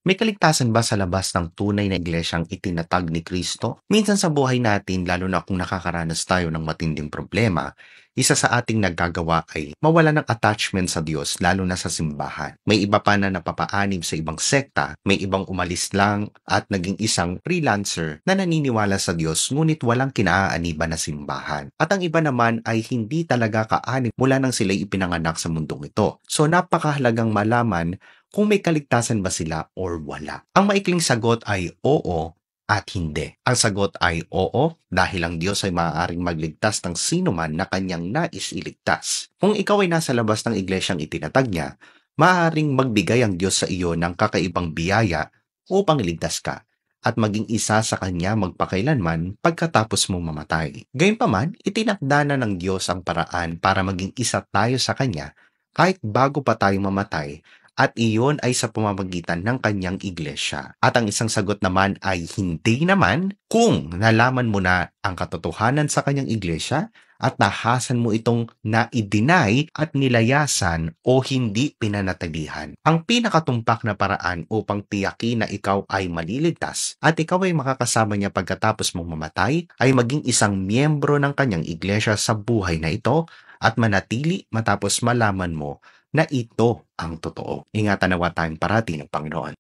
May kaligtasan ba sa labas ng tunay na iglesyang itinatag ni Kristo? Minsan sa buhay natin, lalo na kung nakakaranas tayo ng matinding problema, isa sa ating nagagawa ay mawala ng attachment sa Diyos lalo na sa simbahan. May iba pa na napapaanib sa ibang sekta, may ibang umalis lang at naging isang freelancer na naniniwala sa Diyos ngunit walang kinaaaniban na simbahan. At ang iba naman ay hindi talaga kaanib mula nang sila'y ipinanganak sa mundong ito. So napakahalagang malaman kung may kaligtasan ba sila or wala. Ang maikling sagot ay oo at hindi. Ang sagot ay oo dahil ang Diyos ay maaaring magligtas ng sino man na kanyang nais iligtas. Kung ikaw ay nasa labas ng iglesyang itinatag niya, maaaring magbigay ang Diyos sa iyo ng kakaibang biyaya upang iligtas ka at maging isa sa Kanya magpakailanman pagkatapos mo mamatay. Gayunpaman, itinakda na ng Diyos ang paraan para maging isa tayo sa Kanya kahit bago pa tayo mamatay at iyon ay sa pamamagitan ng kanyang iglesia. At ang isang sagot naman ay hindi naman kung nalaman mo na ang katotohanan sa kanyang iglesia at nahasan mo itong na-deny at nilayasan o hindi pinanatilihan. Ang pinakatumpak na paraan upang tiyakin na ikaw ay maliligtas at ikaw ay makakasama niya pagkatapos mong mamatay ay maging isang miyembro ng kanyang iglesia sa buhay na ito at manatili matapos malaman mo na ito ang totoo. Ingatan nawa tayong parati ng Panginoon.